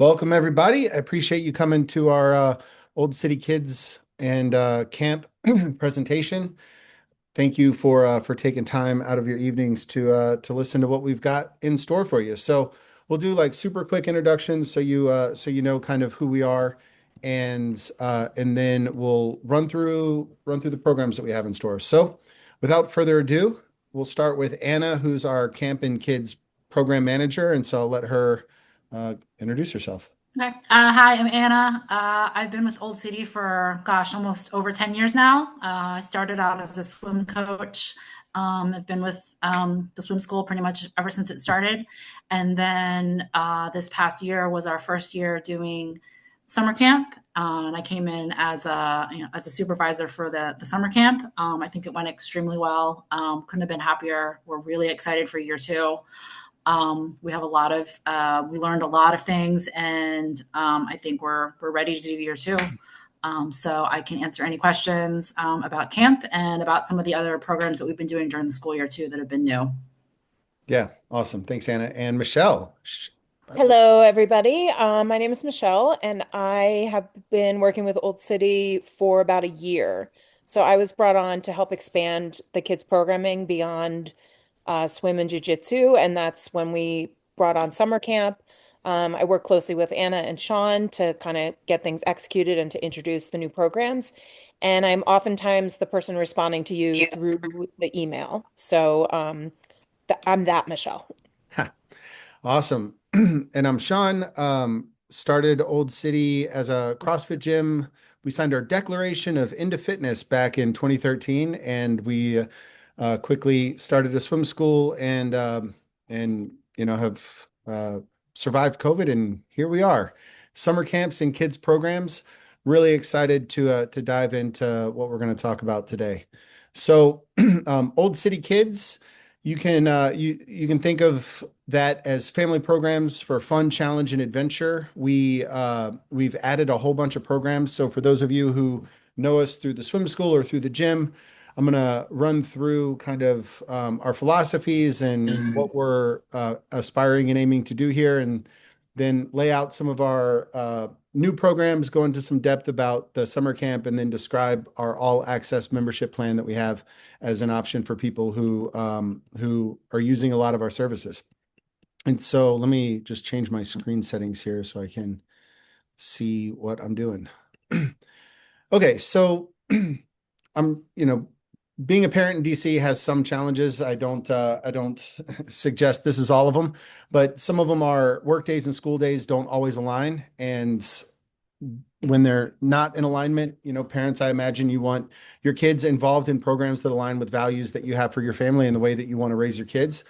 Welcome, everybody. I appreciate you coming to our Old City Kids and Camp presentation. Thank you for taking time out of your evenings to listen to what we've got in store for you. So we'll do like super quick introductions so you know kind of who we are, and then we'll run through the programs that we have in store. So without further ado, we'll start with Anna, who's our Camp and Kids program manager, and so I'll let her introduce herself. Okay. Hi, I'm Anna. I've been with Old City for, gosh, almost over 10 years now. I started out as a swim coach. I've been with the swim school pretty much ever since it started. And then this past year was our first year doing summer camp. And I came in as as a supervisor for the summer camp. I think it went extremely well. Couldn't have been happier. We're really excited for year two. We have a lot of we learned a lot of things, and I think we're ready to do year two. So I can answer any questions about camp and about some of the other programs that we've been doing during the school year too that have been new. Yeah, awesome. Thanks, Anna. And Michelle. Hello, everybody. My name is Michelle, and I have been working with Old City for about a year. So I was brought on to help expand the kids' programming beyond swim and jujitsu, and that's when we brought on summer camp. I work closely with Anna and Sean to kind of get things executed and to introduce the new programs. And I'm oftentimes the person responding to you through the email. So I'm that Michelle. Awesome. And I'm Sean. Started Old City as a CrossFit gym. We signed our declaration of into fitness back in 2013, and we quickly started a swim school and have survived COVID, and here we are. Summer camps and kids programs. Really excited to dive into what we're going to talk about today. So, Old City Kids, you can think of that as family programs for fun, challenge, and adventure. We've added a whole bunch of programs. So for those of you who know us through the swim school or through the gym, I'm gonna run through kind of our philosophies and what we're aspiring and aiming to do here, and then lay out some of our new programs, go into some depth about the summer camp, and then describe our all access membership plan that we have as an option for people who are using a lot of our services. And so let me just change my screen settings here so I can see what I'm doing. Okay, so being a parent in DC has some challenges. I don't suggest this is all of them, but some of them are work days and school days don't always align. And when they're not in alignment, parents, I imagine you want your kids involved in programs that align with values that you have for your family and the way that you want to raise your kids.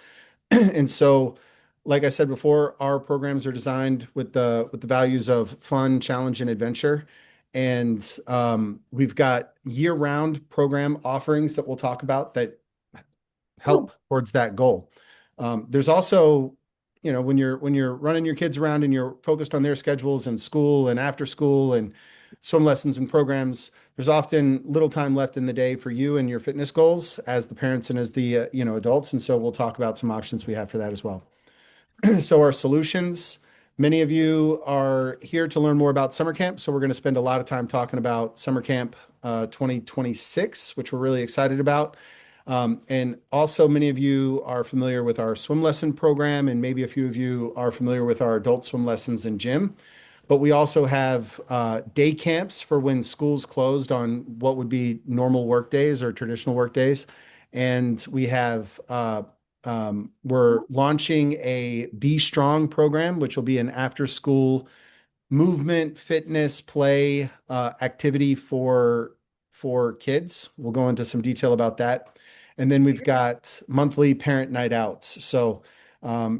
And so, like I said before, our programs are designed with the values of fun, challenge, and adventure. And we've got year-round program offerings that we'll talk about that help towards that goal. There's also, when you're running your kids around and you're focused on their schedules and school and after school and swim lessons and programs, there's often little time left in the day for you and your fitness goals as the parents and as the adults. And so we'll talk about some options we have for that as well. So our solutions, many of you are here to learn more about summer camp. So we're going to spend a lot of time talking about summer camp 2026, which we're really excited about. And also many of you are familiar with our swim lesson program, and maybe a few of you are familiar with our adult swim lessons and gym. But we also have day camps for when schools closed on what would be normal work days or traditional work days. And we have we're launching a Be Strong program, which will be an after school movement, fitness, play activity for kids. We'll go into some detail about that. And then we've got monthly parent night outs. So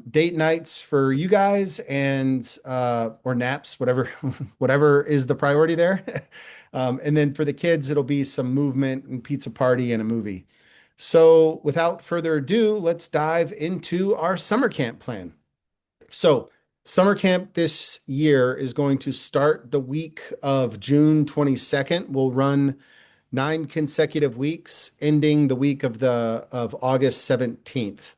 date nights for you guys and or naps, whatever whatever is the priority there. And then for the kids, it'll be some movement and pizza party and a movie. So without further ado, let's dive into our summer camp plan. So summer camp this year is going to start the week of June 22nd. We'll run 9 consecutive weeks, ending the week of August 17th.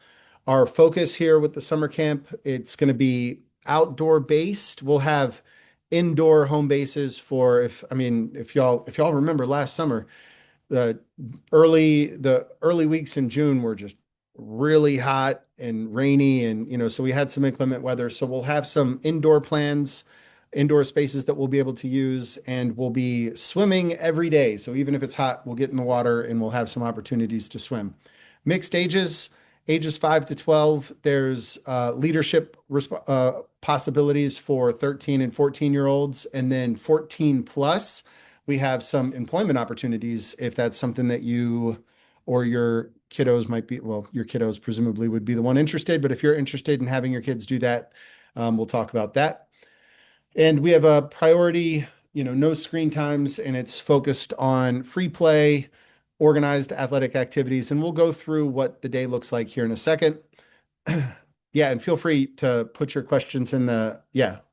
Our focus here with the summer camp, it's going to be outdoor based. We'll have indoor home bases for if y'all remember last summer, the the early weeks in June were just really hot and rainy, and so we had some inclement weather. So we'll have some indoor plans, indoor spaces that we'll be able to use, and we'll be swimming every day. So even if it's hot, we'll get in the water and we'll have some opportunities to swim. Mixed ages 5 to 12, there's leadership possibilities for 13 and 14-year olds, and then 14 plus we have some employment opportunities if that's something that you or your kiddos might be. Well, your kiddos presumably would be the one interested, but if you're interested in having your kids do that, we'll talk about that. And we have a priority, no screen times, and it's focused on free play, organized athletic activities. And we'll go through what the day looks like here in a second. Yeah, and feel free to put your questions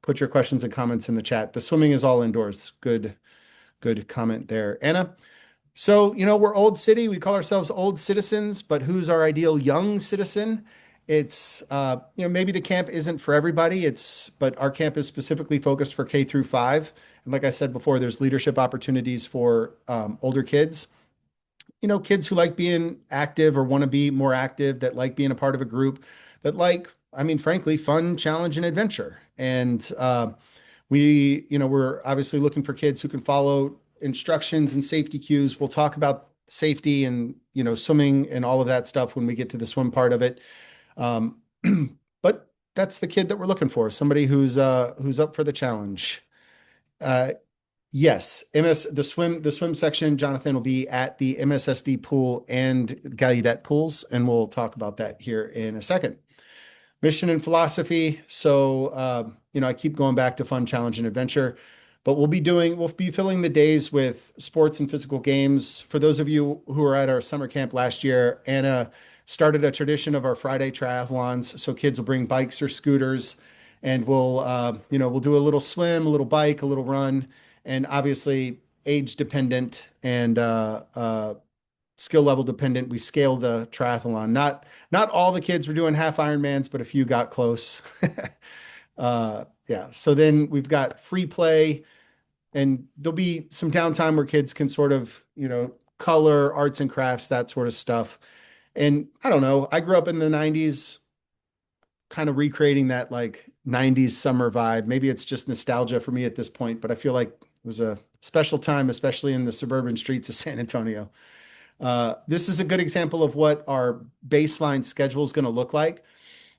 put your questions and comments in the chat. The swimming is all indoors. Good comment there, Anna. So, we're Old City. We call ourselves old citizens, but who's our ideal young citizen? It's, maybe the camp isn't for everybody. But our camp is specifically focused for K through 5. And like I said before, there's leadership opportunities for older kids. Kids who like being active or want to be more active, that like being a part of a group, that frankly, fun, challenge, and adventure. And we're obviously looking for kids who can follow instructions and safety cues. We'll talk about safety and, swimming and all of that stuff when we get to the swim part of it. But that's the kid that we're looking for, somebody who's up for the challenge. Yes, the swim section, Jonathan, will be at the MSSD pool and Gallaudet pools, and we'll talk about that here in a second. Mission and philosophy. So, I keep going back to fun, challenge, and adventure, but we'll be filling the days with sports and physical games. For those of you who were at our summer camp last year, Anna started a tradition of our Friday triathlons. So kids will bring bikes or scooters, and we'll do a little swim, a little bike, a little run, and obviously age dependent and skill level dependent. We scale the triathlon. Not all the kids were doing half Ironmans, but a few got close. Yeah. So then we've got free play, and there'll be some downtime where kids can sort of, color, arts and crafts, that sort of stuff. And I don't know, I grew up in the 90s, kind of recreating that like 90s summer vibe. Maybe it's just nostalgia for me at this point, but I feel like it was a special time, especially in the suburban streets of San Antonio. This is a good example of what our baseline schedule is going to look like.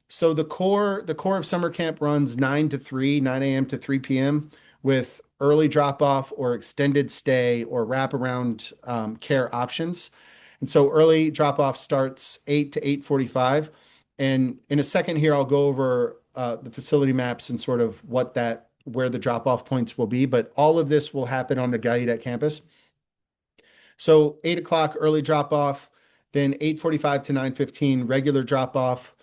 So the core of summer camp runs 9 to 3, 9 a.m. to 3 p.m. with early drop off or extended stay or wraparound care options. And so early drop off starts 8 to 8:45. And in a second here, I'll go over the facility maps and sort of where the drop off points will be. But all of this will happen on the Gallaudet campus. So 8 o'clock early drop off, then 8:45 to 9:15 regular drop off.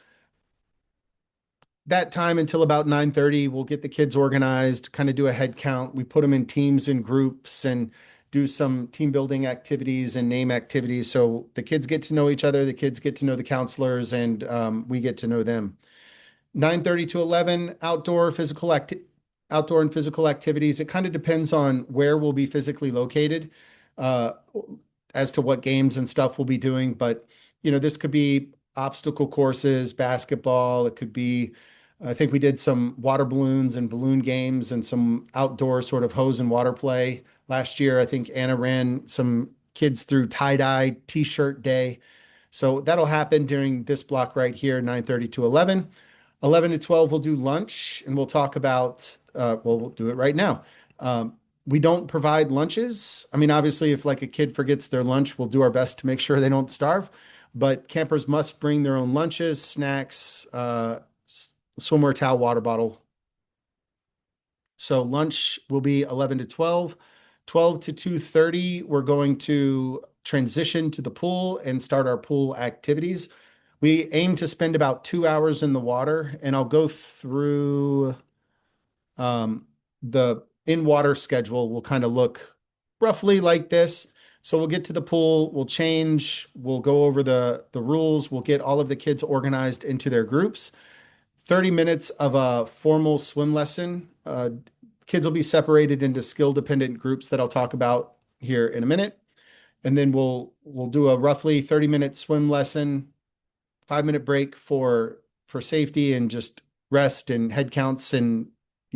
That time until about 9:30, we'll get the kids organized, kind of do a head count. We put them in teams and groups and do some team building activities and name activities. So the kids get to know each other, the kids get to know the counselors, and we get to know them. 9:30 to 11, outdoor and physical activities. It kind of depends on where we'll be physically located, as to what games and stuff we'll be doing. But, this could be obstacle courses, basketball. It could be, I think we did some water balloons and balloon games and some outdoor sort of hose and water play last year. I think Anna ran some kids through tie-dye t-shirt day. So that'll happen during this block right here, 9:30 to 11. 11 to 12, we'll do lunch, and we'll talk about, we'll do it right now. We don't provide lunches. Obviously, if like a kid forgets their lunch, we'll do our best to make sure they don't starve. But campers must bring their own lunches, snacks, swimwear, towel, water bottle. So lunch will be 11 to 12. 12 to 2:30, we're going to transition to the pool and start our pool activities. We aim to spend about 2 hours in the water, and I'll go through the in-water schedule. Will kind of look roughly like this. So we'll get to the pool, we'll change, we'll go over the rules, we'll get all of the kids organized into their groups. 30 minutes of a formal swim lesson. Kids will be separated into skill dependent groups that I'll talk about here in a minute. And then we'll do a roughly 30-minute swim lesson, 5-minute break for safety and just rest and head counts and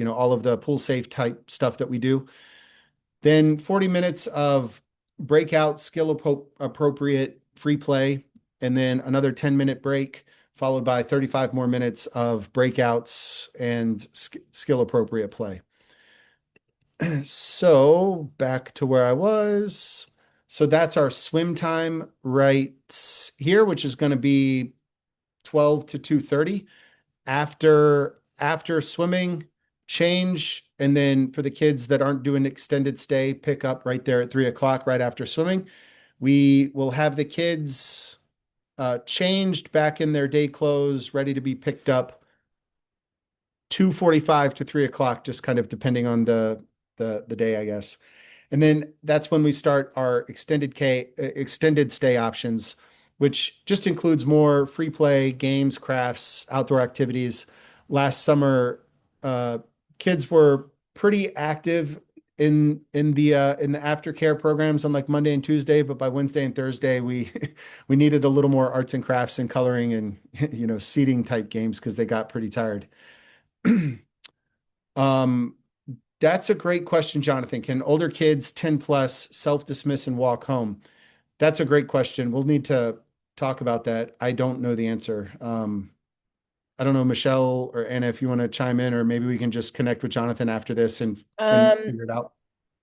all of the pool safe type stuff that we do. Then 40 minutes of breakout skill appropriate free play, and then another 10-minute break, followed by 35 more minutes of breakouts and skill appropriate play. So back to where I was. So that's our swim time right here, which is going to be 12 to 2:30. After swimming, change, and then for the kids that aren't doing extended stay, pick up right there at 3 o'clock right after swimming. We will have the kids changed back in their day clothes, ready to be picked up 2:45 to 3 o'clock, just kind of depending on the day, I guess. And then that's when we start our extended stay options, which just includes more free play, games, crafts, outdoor activities. Last summer, kids were pretty active in the aftercare programs on like Monday and Tuesday, but by Wednesday and Thursday, we we needed a little more arts and crafts and coloring and seating type games because they got pretty tired. Um, that's a great question, Jonathan. Can older kids 10 plus self-dismiss and walk home? That's a great question. We'll need to talk about that. I don't know the answer. I don't know, Michelle or Anna, if you want to chime in, or maybe we can just connect with Jonathan after this and Um, figure it out.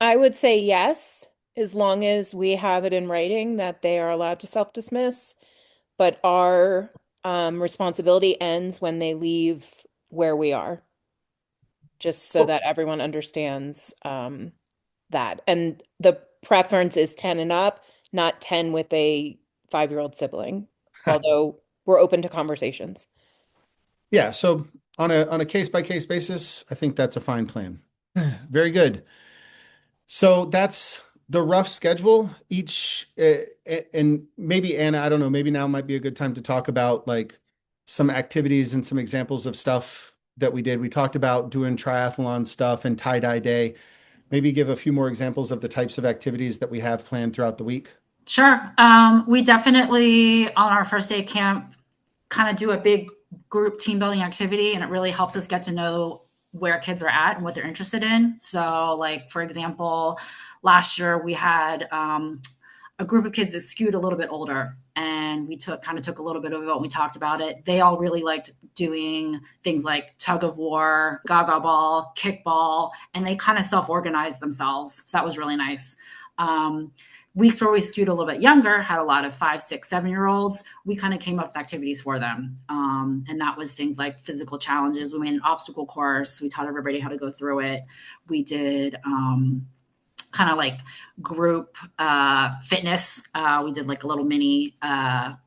I would say yes, as long as we have it in writing that they are allowed to self-dismiss, but our responsibility ends when they leave where we are, just so Oh, that everyone understands that. And the preference is 10 and up, not 10 with a 5-year-old sibling, although we're open to conversations. yeah. So on a case by case basis, I think that's a fine plan. Very good. So that's the rough schedule. And maybe Anna, I don't know, maybe now might be a good time to talk about like some activities and some examples of stuff that we did. We talked about doing triathlon stuff and tie-dye day. Maybe give a few more examples of the types of activities that we have planned throughout the week. Sure. We definitely on our first day camp kind of do a big group team building activity, and it really helps us get to know where kids are at and what they're interested in. So, like for example, last year we had a group of kids that skewed a little bit older, and we took a little bit of it and we talked about it. They all really liked doing things like tug of war, gaga ball, kickball, and they kind of self-organized themselves. So that was really nice. Weeks where we skewed a little bit younger, had a lot of 5, 6, 7 year olds. We kind of came up with activities for them. And that was things like physical challenges. We made an obstacle course. We taught everybody how to go through it. We did kind of like group fitness. We did like a little mini,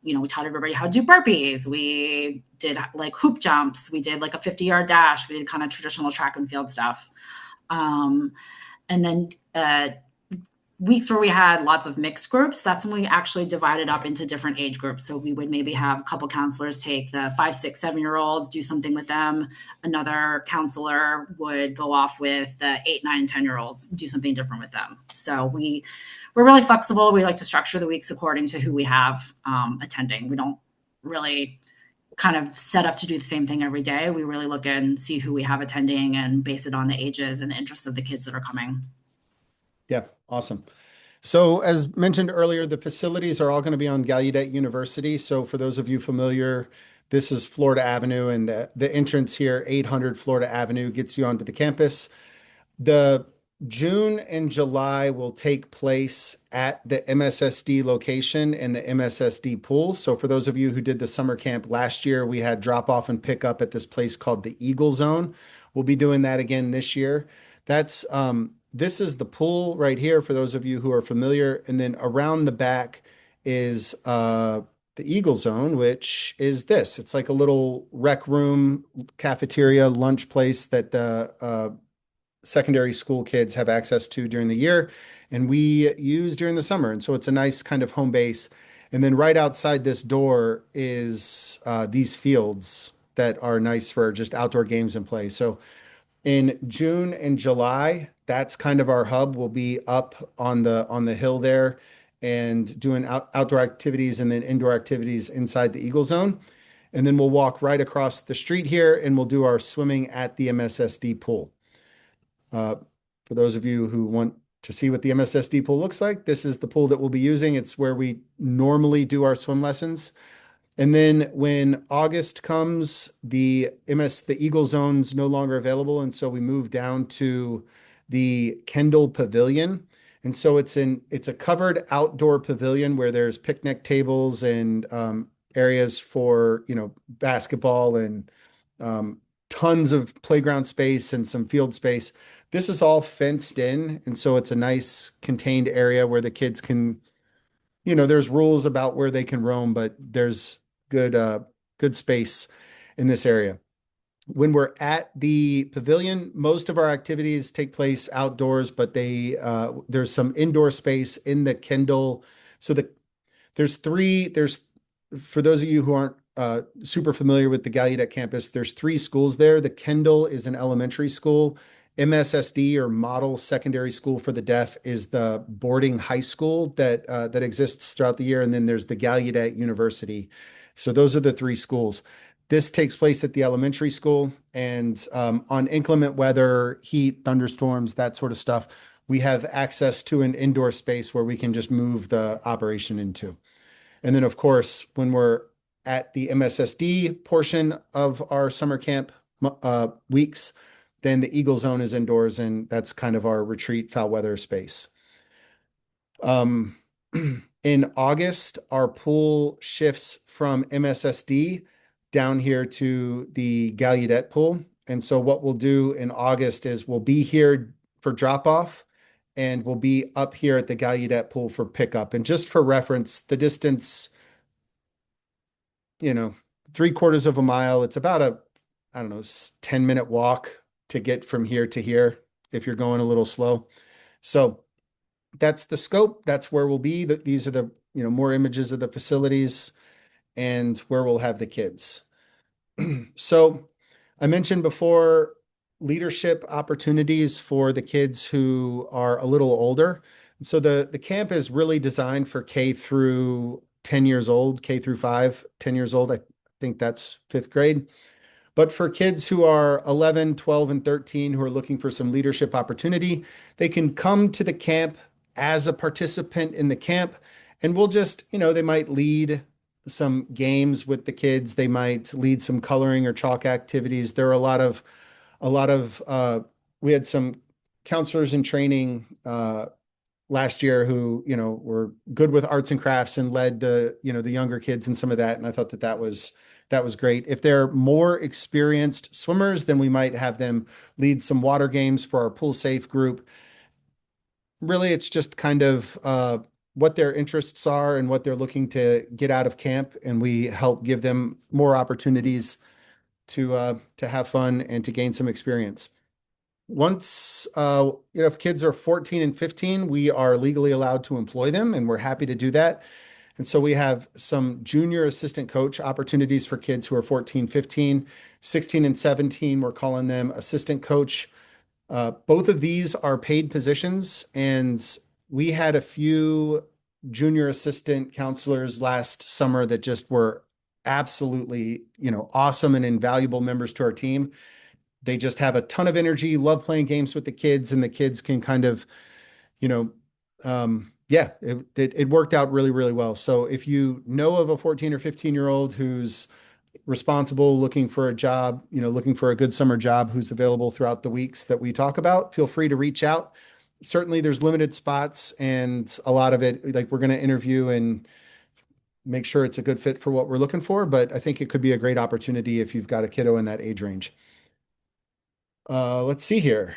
we taught everybody how to do burpees. We did like hoop jumps. We did like a 50-yard dash. We did kind of traditional track and field stuff. And then weeks where we had lots of mixed groups, that's when we actually divided up into different age groups. So we would maybe have a couple counselors take the 5, 6, 7 year olds, do something with them. Another counselor would go off with the 8, 9, and 10 year olds, do something different with them. So we're really flexible. We like to structure the weeks according to who we have attending. We don't really kind of set up to do the same thing every day. We really look and see who we have attending and base it on the ages and the interests of the kids that are coming. Yeah, awesome. So as mentioned earlier, the facilities are all going to be on Gallaudet University. So for those of you familiar, this is Florida Avenue, and the entrance here, 800 Florida Avenue, gets you onto the campus. The June and July will take place at the MSSD location and the MSSD pool. So for those of you who did the summer camp last year, we had drop off and pick up at this place called the Eagle Zone. We'll be doing that again this year. This is the pool right here for those of you who are familiar. And then around the back is the Eagle Zone, which is this. It's like a little rec room, cafeteria, lunch place that the secondary school kids have access to during the year, and we use during the summer. And so it's a nice kind of home base. And then right outside this door is these fields. that are nice for just outdoor games and play. So in June and July, that's kind of our hub. We'll be up on the hill there and doing outdoor activities and then indoor activities inside the Eagle Zone. And then we'll walk right across the street here and we'll do our swimming at the MSSD pool. For those of you who want to see what the MSSD pool looks like, this is the pool that we'll be using. It's where we normally do our swim lessons. And then when August comes, the Eagle Zone's no longer available, and so we move down to the Kendall Pavilion. And so it's a covered outdoor pavilion where there's picnic tables and areas for, basketball and tons of playground space and some field space. This is all fenced in, and so it's a nice contained area where the kids can, there's rules about where they can roam, but there's good space in this area. When we're at the pavilion, most of our activities take place outdoors, but there's some indoor space in the Kendall. So there's for those of you who aren't super familiar with the Gallaudet campus, there's 3 schools there. The Kendall is an elementary school. MSSD, or Model Secondary School for the Deaf, is the boarding high school that exists throughout the year. And then there's the Gallaudet University. So those are the 3 schools. This takes place at the elementary school, and on inclement weather, heat, thunderstorms, that sort of stuff, we have access to an indoor space where we can just move the operation into. And then, of course, when we're at the MSSD portion of our summer camp weeks, then the Eagle Zone is indoors, and that's kind of our retreat foul weather space. In August, our pool shifts from MSSD down here to the Gallaudet pool. And so what we'll do in August is we'll be here for drop off, and we'll be up here at the Gallaudet pool for pickup. And just for reference, the distance, 3/4 of a mile, it's about a, 10-minute walk to get from here to here if you're going a little slow. So that's the scope. That's where we'll be. These are the, more images of the facilities and where we'll have the kids. So I mentioned before leadership opportunities for the kids who are a little older. So the camp is really designed for K through 10 years old, K through 5, 10 years old. I think that's 5th grade. But for kids who are 11, 12, and 13 who are looking for some leadership opportunity, they can come to the camp as a participant in the camp, and we'll just, they might lead some games with the kids. They might lead some coloring or chalk activities. There are a lot of we had some counselors in training last year who, were good with arts and crafts and led the younger kids and some of that. And I thought that was great. If they're more experienced swimmers, then we might have them lead some water games for our pool safe group. Really, it's just kind of what their interests are and what they're looking to get out of camp, and we help give them more opportunities to have fun and to gain some experience. Once if kids are 14 and 15, we are legally allowed to employ them, and we're happy to do that. And so we have some junior assistant coach opportunities for kids who are 14, 15, 16, and 17. We're calling them assistant coach. Both of these are paid positions, and we had a few junior assistant counselors last summer that just were absolutely, awesome and invaluable members to our team. They just have a ton of energy, love playing games with the kids, and the kids can kind of, it worked out really, really well. So if you know of a 14 or 15-year-old who's responsible, looking for a job, looking for a good summer job, who's available throughout the weeks that we talk about, feel free to reach out. Certainly there's limited spots, and a lot of it, like, we're going to interview and make sure it's a good fit for what we're looking for. But I think it could be a great opportunity if you've got a kiddo in that age range. Let's see here.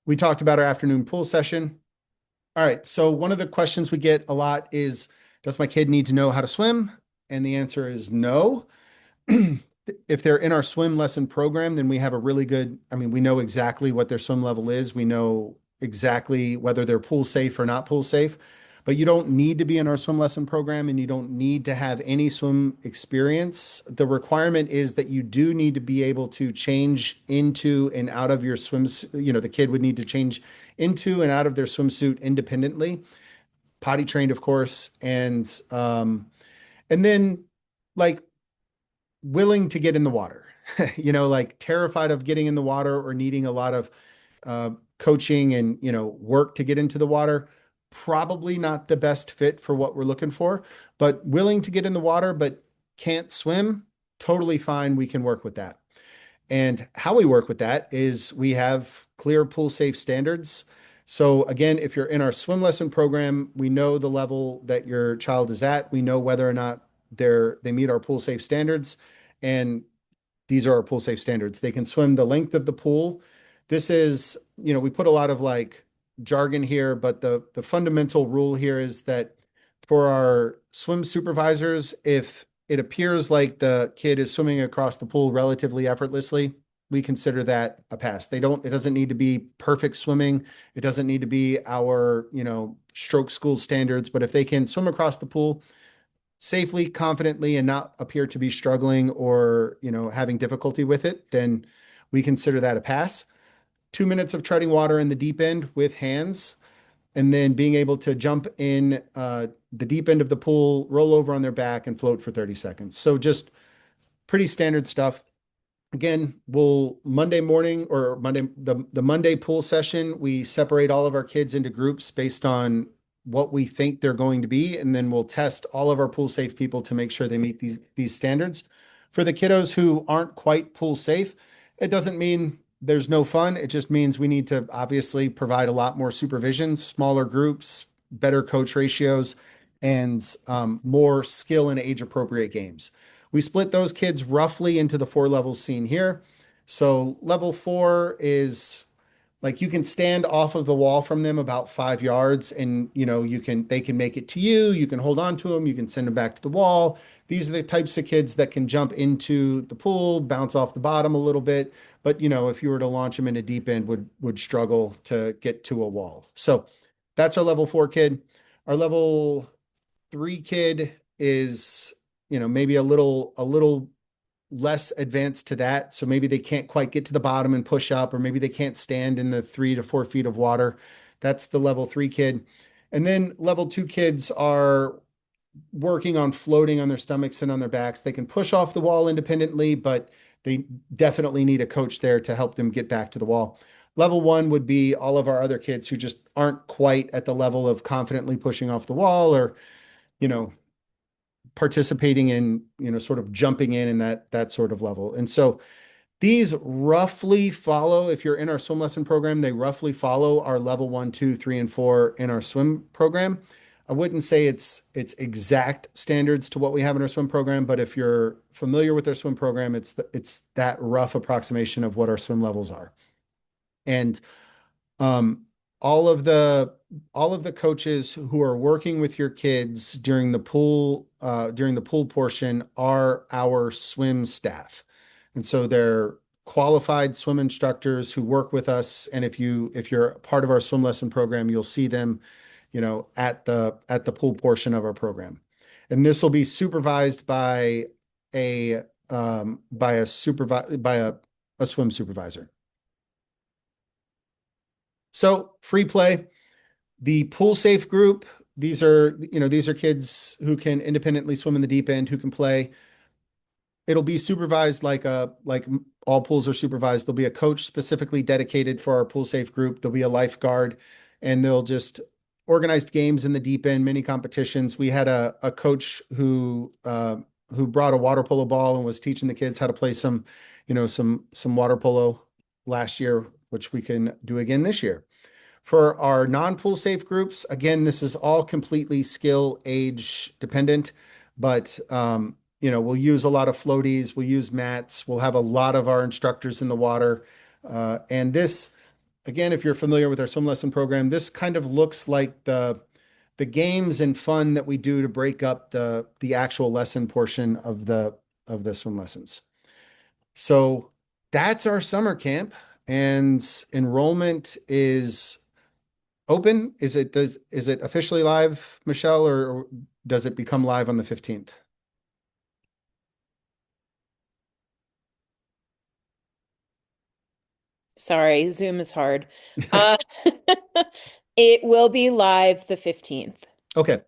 We talked about our afternoon pool session. All right. So one of the questions we get a lot is, does my kid need to know how to swim? And the answer is no. If they're in our swim lesson program, then we have a really good, we know exactly what their swim level is. We know exactly whether they're pool safe or not pool safe. but you don't need to be in our swim lesson program and you don't need to have any swim experience. The requirement is that you do need to be able to change into and out of your swims. The kid would need to change into and out of their swimsuit independently, potty trained, of course, and then like willing to get in the water, like terrified of getting in the water or needing a lot of coaching and, work to get into the water. Probably not the best fit for what we're looking for, but willing to get in the water, but can't swim, totally fine. We can work with that. And how we work with that is we have clear pool safe standards. So again, if you're in our swim lesson program, we know the level that your child is at. We know whether or not they meet our pool safe standards. And these are our pool safe standards. They can swim the length of the pool. This is, we put a lot of like jargon here, but the fundamental rule here is that for our swim supervisors, if it appears like the kid is swimming across the pool relatively effortlessly, we consider that a pass. It doesn't need to be perfect swimming. It doesn't need to be our, stroke school standards, but if they can swim across the pool safely, confidently, and not appear to be struggling or, having difficulty with it, then we consider that a pass. 2 minutes of treading water in the deep end with hands, and then being able to jump in the deep end of the pool, roll over on their back, and float for 30 seconds. So just pretty standard stuff. Again, Monday morning or the Monday pool session, we separate all of our kids into groups based on what we think they're going to be, and then we'll test all of our pool safe people to make sure they meet these standards. For the kiddos who aren't quite pool safe, it doesn't mean there's no fun. It just means we need to obviously provide a lot more supervision, smaller groups, better coach ratios, and more skill and age appropriate games. We split those kids roughly into the 4 levels seen here. So level 4 is like you can stand off of the wall from them about 5 yards, and they can make it to you. You can hold on to them. You can send them back to the wall. These are the types of kids that can jump into the pool, bounce off the bottom a little bit. But if you were to launch them in a deep end, would struggle to get to a wall. So that's our level 4 kid. Our level 3 kid is, maybe a little less advanced to that. So maybe they can't quite get to the bottom and push up, or maybe they can't stand in the 3 to 4 feet of water. That's the level 3 kid. And then level 2 kids are working on floating on their stomachs and on their backs. They can push off the wall independently, but they definitely need a coach there to help them get back to the wall. Level 1 would be all of our other kids who just aren't quite at the level of confidently pushing off the wall, or, participating in, sort of jumping in that sort of level. And so these roughly follow, if you're in our swim lesson program, they roughly follow our level 1, 2, 3, and 4 in our swim program. I wouldn't say it's exact standards to what we have in our swim program, but if you're familiar with our swim program, it's that rough approximation of what our swim levels are. And all of the coaches who are working with your kids during the pool portion are our swim staff. And so they're qualified swim instructors who work with us. And if you're part of our swim lesson program, you'll see them, at the pool portion of our program. And this will be supervised by a swim supervisor. So free play, the pool safe group. These are kids who can independently swim in the deep end, who can play. It'll be supervised like all pools are supervised. There'll be a coach specifically dedicated for our pool safe group. There'll be a lifeguard, and they'll just organized games in the deep end, mini competitions. We had a coach who brought a water polo ball and was teaching the kids how to play some water polo last year, which we can do again this year. For our non-pool safe groups, again, this is all completely skill, age dependent, but we'll use a lot of floaties, we'll use mats, we'll have a lot of our instructors in the water. And this, again, if you're familiar with our swim lesson program, this kind of looks like the games and fun that we do to break up the actual lesson portion of the swim lessons. So that's our summer camp, and enrollment is open? Is it officially live, Michelle, or does it become live on the 15th? Sorry, Zoom is hard. Uh, it will be live the 15th. Okay.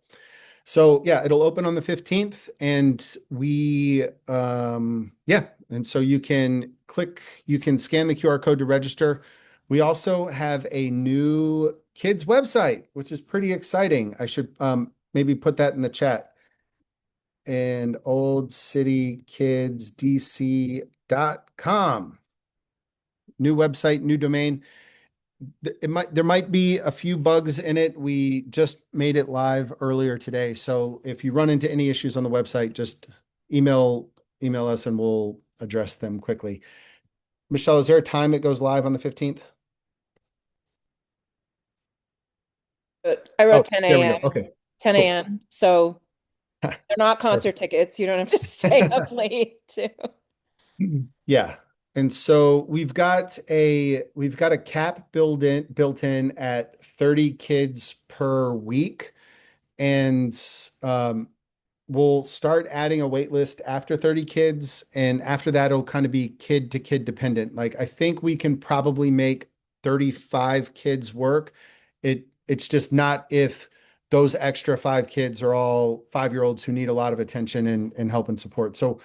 So yeah, it'll open on the 15th and yeah, and so you can scan the QR code to register. We also have a new kids website, which is pretty exciting. I should maybe put that in the chat. And oldcitykidsdc.com. New website, new domain. There might be a few bugs in it. We just made it live earlier today. So if you run into any issues on the website, just email us and we'll address them quickly. Michelle, is there a time it goes live on the 15th? But I Oh, wrote 10 there we go. a.m. Okay, 10 cool. a.m. So they're not concert tickets. You don't have to stay up late too. Yeah. And so we've got a cap built in at 30 kids per week. And we'll start adding a wait list after 30 kids. And after that, it'll kind of be kid to kid dependent. Like I think we can probably make 35 kids work. It's just not if those extra 5 kids are all 5-year-olds who need a lot of attention and help and support. So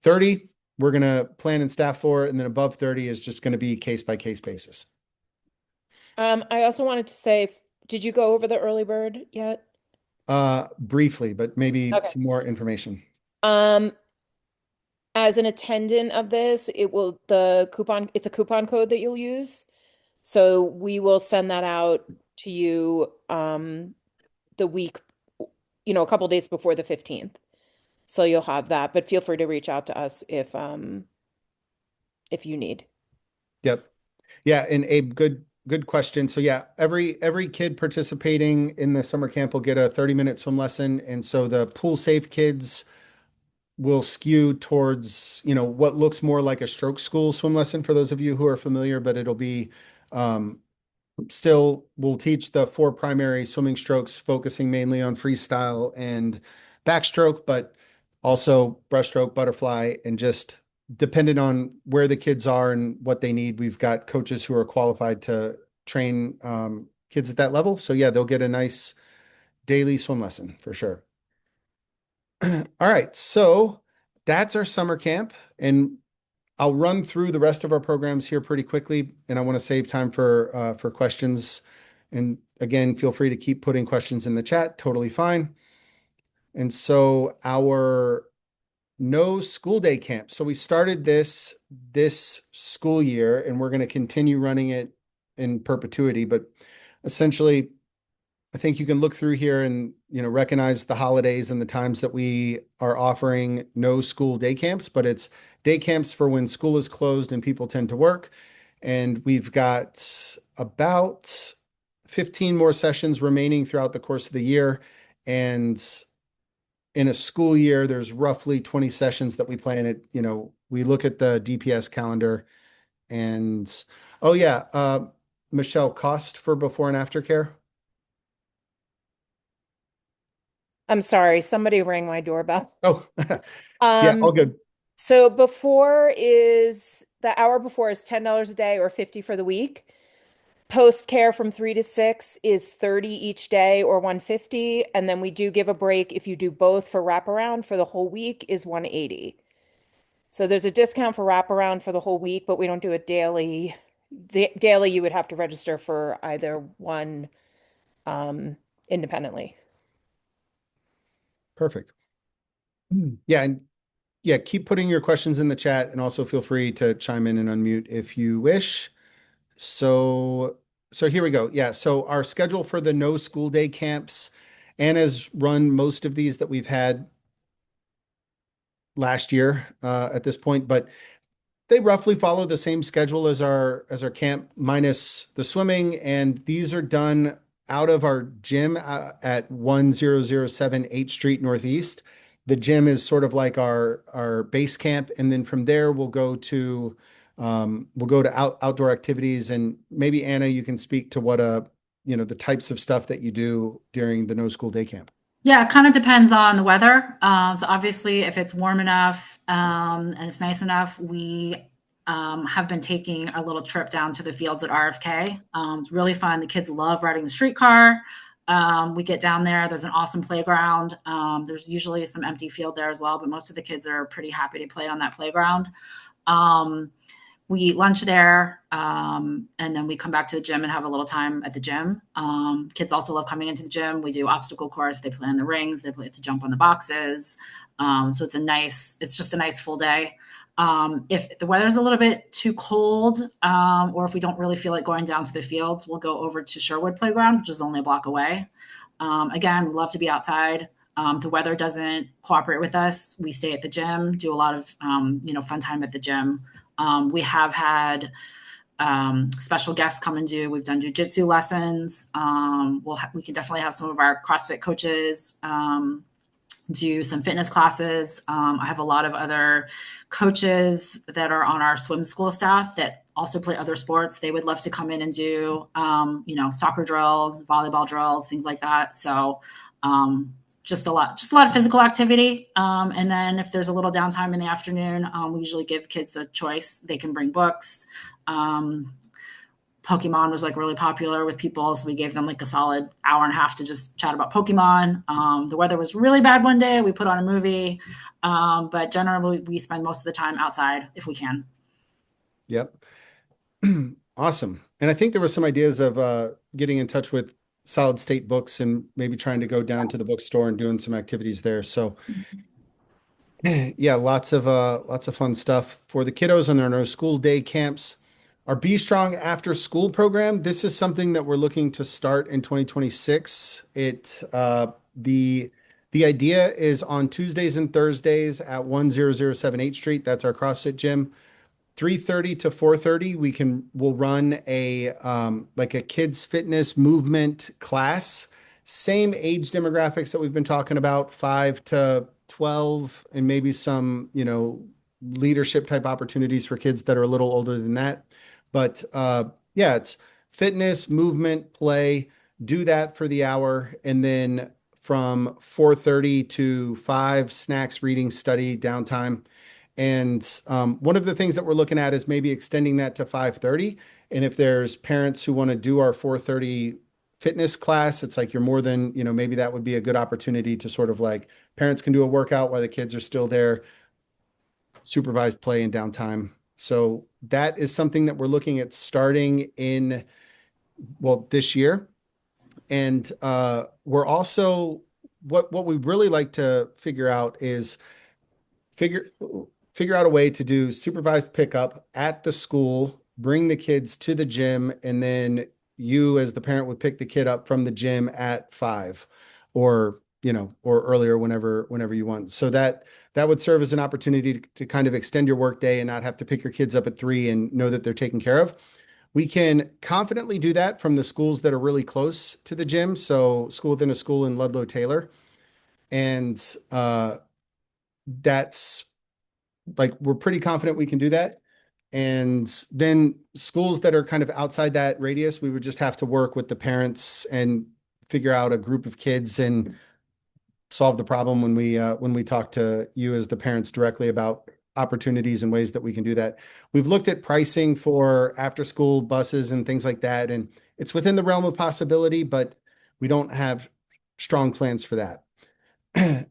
30, we're gonna plan and staff for, and then above 30 is just gonna be case by case basis. I also wanted to say, did you go over the early bird yet? Briefly, but maybe Okay. some more information. Um, as an attendant of this, it's a coupon code that you'll use. So we will send that out to you the week, a couple days before the 15th. So you'll have that, but feel free to reach out to us if you need. Yep. Yeah, and Abe, good question. So yeah, every kid participating in the summer camp will get a 30-minute swim lesson. And so the pool safe kids will skew towards, what looks more like a stroke school swim lesson for those of you who are familiar, but it'll be um still we'll teach the 4 primary swimming strokes, focusing mainly on freestyle and backstroke, but also breaststroke, butterfly, and just dependent on where the kids are and what they need. We've got coaches who are qualified to train kids at that level. So yeah, they'll get a nice daily swim lesson for sure. All right, so that's our summer camp, and I'll run through the rest of our programs here pretty quickly, and I want to save time for questions. And again, feel free to keep putting questions in the chat. Totally fine. And so our no school day camp. So we started this school year, and we're going to continue running it in perpetuity. But essentially, I think you can look through here and recognize the holidays and the times that we are offering no school day camps, but it's day camps for when school is closed and people tend to work. And we've got about 15 more sessions remaining throughout the course of the year. And in a school year, there's roughly 20 sessions that we plan it. We look at the DPS calendar and oh yeah, Michelle, cost for before and after care. I'm sorry, somebody rang my doorbell. Oh, yeah, all Um, good. so the hour before is $10 a day or 50 for the week. Post care from 3 to 6 is 30 each day or 150. And then we do give a break if you do both for wraparound for the whole week is 180. So there's a discount for wraparound for the whole week, but we don't do it daily. Daily, you would have to register for either one independently. Perfect. Yeah, and yeah, keep putting your questions in the chat and also feel free to chime in and unmute if you wish. So here we go. Yeah, so our schedule for the no school day camps, Anna's run most of these that we've had last year at this point, but they roughly follow the same schedule as our camp minus the swimming, and these are done out of our gym at 1007 8th Street Northeast. The gym is sort of like our base camp, and then from there we'll go to outdoor activities, and maybe Anna, you can speak to what the types of stuff that you do during the no school day camp? Yeah, it kind of depends on the weather. So obviously, if it's warm enough and it's nice enough, we have been taking a little trip down to the fields at RFK. It's really fun. The kids love riding the streetcar. We get down there. There's an awesome playground. There's usually some empty field there as well, but most of the kids are pretty happy to play on that playground. Um, we eat lunch there, and then we come back to the gym and have a little time at the gym. Kids also love coming into the gym. We do obstacle course. They play on the rings. They play to jump on the boxes. So it's just a nice full day. If the weather's a little bit too cold, or if we don't really feel like going down to the fields, we'll go over to Sherwood Playground, which is only a block away. Again, we love to be outside. The weather doesn't cooperate with us. We stay at the gym, do a lot of fun time at the gym. We have had special guests come and do. We've done jujitsu lessons. We can definitely have some of our CrossFit coaches do some fitness classes. I have a lot of other coaches that are on our swim school staff that also play other sports. They would love to come in and do soccer drills, volleyball drills, things like that. So just a lot of physical activity. And then if there's a little downtime in the afternoon, we usually give kids a choice. They can bring books. Pokemon was like really popular with people. So we gave them like a solid hour and a half to just chat about Pokemon. The weather was really bad one day. We put on a movie. But generally we spend most of the time outside if we can. Yep. Awesome. And I think there were some ideas of getting in touch with Solid State Books and maybe trying to go down to the bookstore and doing some activities there. So yeah, lots of fun stuff for the kiddos on their no school day camps. Our Be Strong after school program. This is something that we're looking to start in 2026. The idea is on Tuesdays and Thursdays at 10078 H Street. That's our CrossFit gym. 3:30 to 4:30, we'll run a like a kids fitness movement class. Same age demographics that we've been talking about, 5 to 12, and maybe some, leadership type opportunities for kids that are a little older than that. But yeah, it's fitness, movement, play. Do that for the hour, and then from 4:30 to 5, snacks, reading, study, downtime. And one of the things that we're looking at is maybe extending that to 5:30. And if there's parents who want to do our 4:30 fitness class, it's like you're more than, maybe that would be a good opportunity to sort of like parents can do a workout while the kids are still there, supervised play and downtime. So that is something that we're looking at starting this year. And we're also, what we really like to figure out is figure out a way to do supervised pickup at the school, bring the kids to the gym, and then you as the parent would pick the kid up from the gym at 5 or earlier whenever you want. So that would serve as an opportunity to kind of extend your work day and not have to pick your kids up at 3 and know that they're taken care of. We can confidently do that from the schools that are really close to the gym. So School Within a School in Ludlow Taylor. And that's like, we're pretty confident we can do that. And then schools that are kind of outside that radius, we would just have to work with the parents and figure out a group of kids and solve the problem when we talk to you as the parents directly about opportunities and ways that we can do that. We've looked at pricing for after school buses and things like that, and it's within the realm of possibility, but we don't have strong plans for that.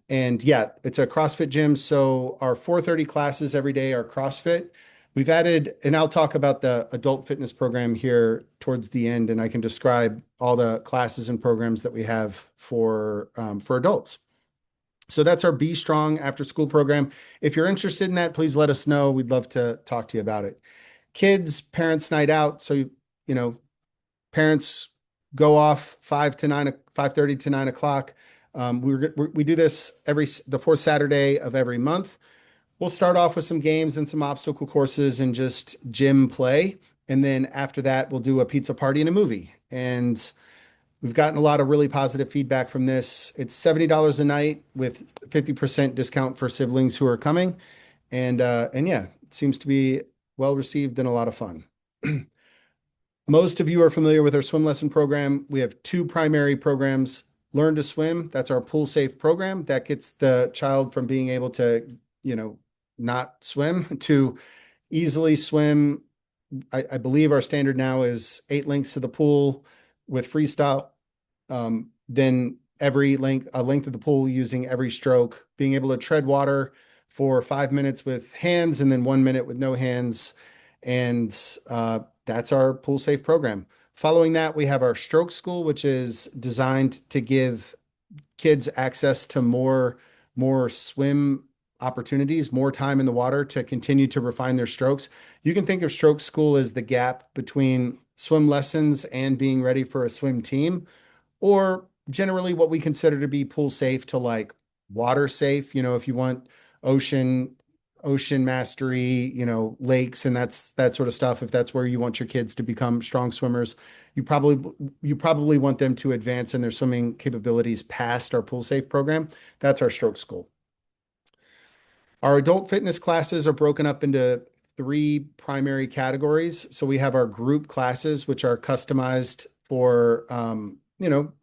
And yeah, it's a CrossFit gym. So our 4:30 classes every day are CrossFit. We've added, and I'll talk about the adult fitness program here towards the end, and I can describe all the classes and programs that we have for adults. So that's our Be Strong after school program. If you're interested in that, please let us know. We'd love to talk to you about it. Kids, parents night out. So, parents go off 5:30 to 9 o'clock. We do this the fourth Saturday of every month. We'll start off with some games and some obstacle courses and just gym play. And then after that, we'll do a pizza party and a movie. And we've gotten a lot of really positive feedback from this. It's $70 a night with 50% discount for siblings who are coming. And yeah, it seems to be well received and a lot of fun. Most of you are familiar with our swim lesson program. We have two primary programs. Learn to Swim, that's our pool safe program that gets the child from being able to, not swim to easily swim. I believe our standard now is 8 lengths to the pool with freestyle. Then a length of the pool using every stroke, being able to tread water for 5 minutes with hands and then 1 minute with no hands. And that's our pool safe program. Following that, we have our stroke school, which is designed to give kids access to more swim opportunities, more time in the water to continue to refine their strokes. You can think of stroke school as the gap between swim lessons and being ready for a swim team, or generally what we consider to be pool safe to like water safe. If you want ocean mastery, lakes and that sort of stuff, if that's where you want your kids to become strong swimmers, you probably want them to advance in their swimming capabilities past our pool safe program. That's our stroke school. Our adult fitness classes are broken up into three primary categories. So we have our group classes, which are customized for,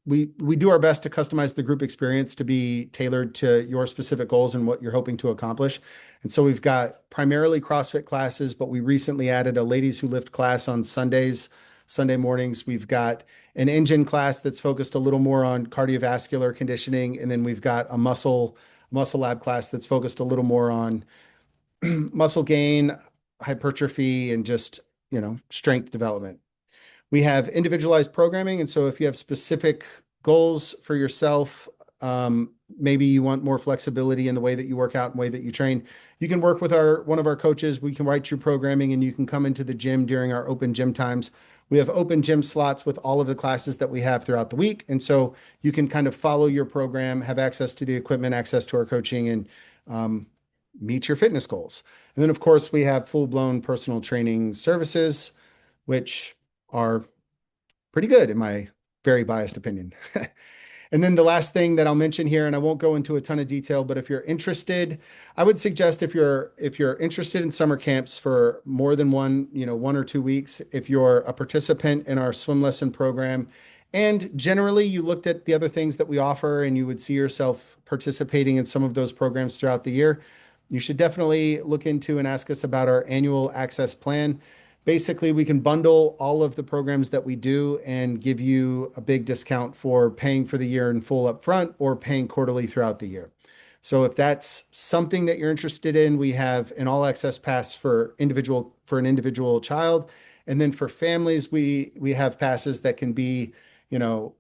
we do our best to customize the group experience to be tailored to your specific goals and what you're hoping to accomplish. And so we've got primarily CrossFit classes, but we recently added a ladies who lift class on Sundays, Sunday mornings. We've got an engine class that's focused a little more on cardiovascular conditioning. And then we've got a muscle lab class that's focused a little more on muscle gain, hypertrophy, and just, strength development. We have individualized programming. And so if you have specific goals for yourself, maybe you want more flexibility in the way that you work out and way that you train, you can work with one of our coaches. We can write your programming and you can come into the gym during our open gym times. We have open gym slots with all of the classes that we have throughout the week. And so you can kind of follow your program, have access to the equipment, access to our coaching, and meet your fitness goals. And then, of course, we have full-blown personal training services, which are pretty good in my very biased opinion. And then the last thing that I'll mention here, and I won't go into a ton of detail, but if you're interested, I would suggest if you're interested in summer camps for more than 1 or 2 weeks, if you're a participant in our swim lesson program, and generally you looked at the other things that we offer and you would see yourself participating in some of those programs throughout the year, you should definitely look into and ask us about our annual access plan. Basically, we can bundle all of the programs that we do and give you a big discount for paying for the year in full up front or paying quarterly throughout the year. So if that's something that you're interested in, we have an all access pass for an individual child. And then for families, we have passes that can be, you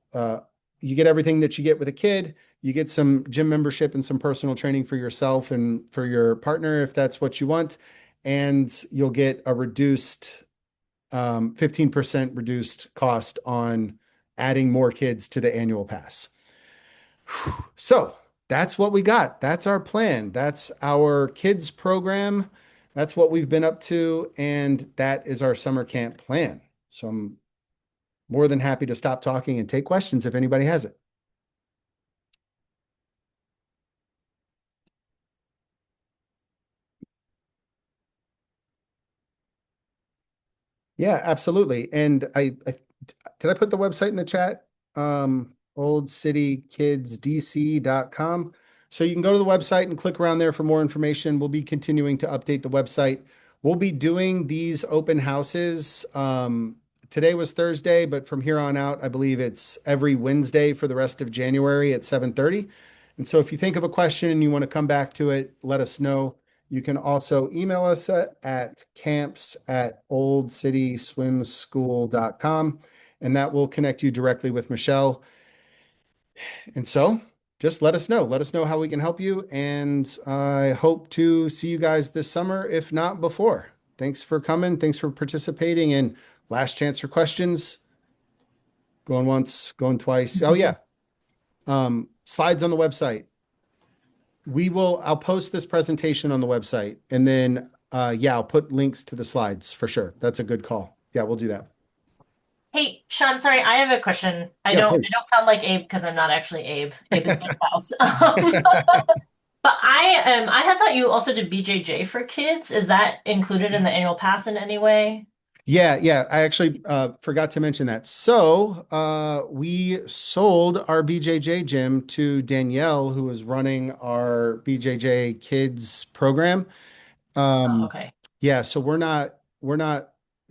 get everything that you get with a kid. You get some gym membership and some personal training for yourself and for your partner, if that's what you want. And you'll get a 15% reduced cost on adding more kids to the annual pass. So that's what we got. That's our plan. That's our kids program. That's what we've been up to. And that is our summer camp plan. So I'm more than happy to stop talking and take questions if anybody has it. Yeah, absolutely. And did I put the website in the chat? oldcitykidsdc.com. So you can go to the website and click around there for more information. We'll be continuing to update the website. We'll be doing these open houses. Today was Thursday, but from here on out, I believe it's every Wednesday for the rest of January at 7:30. And so if you think of a question and you want to come back to it, let us know. You can also email us at camps@oldcityswimschool.com, and that will connect you directly with Michelle. And so just let us know. Let us know how we can help you. And I hope to see you guys this summer, if not before. Thanks for coming. Thanks for participating. And last chance for questions. Going once, going twice. Oh, yeah. Slides on the website. I'll post this presentation on the website and then, I'll put links to the slides for sure. That's a good call. Yeah, we'll do that. Hey, Sean, sorry, I have a question. I Yeah, don't please. sound like Abe because I'm not actually Abe. Abe is my spouse. But I had thought you also did BJJ for kids. Is that included in the annual pass in any way? Yeah. I actually forgot to mention that. So we sold our BJJ gym to Danielle, who is running our BJJ Kids program. Oh, Um, okay. yeah, so we're not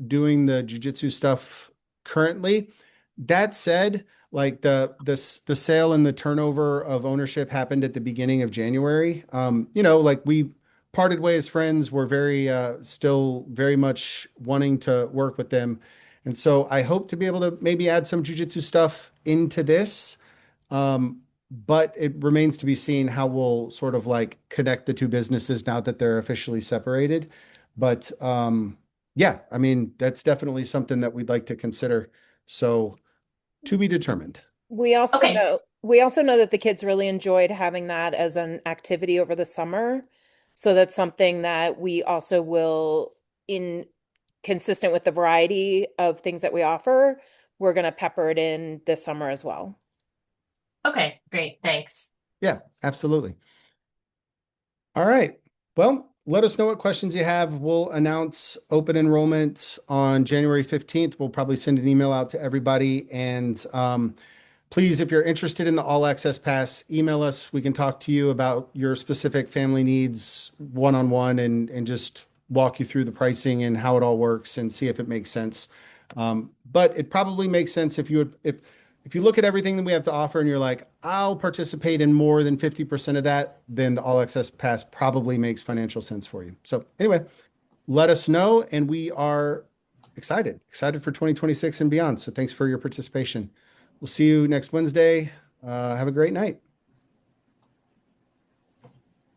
doing the jujitsu stuff currently. That said, like the sale and the turnover of ownership happened at the beginning of January. Like we parted way as friends. We're very still very much wanting to work with them. And so I hope to be able to maybe add some jujitsu stuff into this. But it remains to be seen how we'll sort of like connect the two businesses now that they're officially separated. But yeah, I mean, that's definitely something that we'd like to consider. So to be determined. Okay. We also know that the kids really enjoyed having that as an activity over the summer. So that's something that we also will, in consistent with the variety of things that we offer, we're going to pepper it in this summer as well. Okay, great. Thanks. Yeah, absolutely. All right. Well, let us know what questions you have. We'll announce open enrollment on January 15th. We'll probably send an email out to everybody. And please, if you're interested in the All Access Pass, email us. We can talk to you about your specific family needs one-on-one and just walk you through the pricing and how it all works and see if it makes sense. But it probably makes sense if you look at everything that we have to offer and you're like, I'll participate in more than 50% of that, then the All Access Pass probably makes financial sense for you. So anyway, let us know, and we are excited for 2026 and beyond. So thanks for your participation. We'll see you next Wednesday. Have a great night.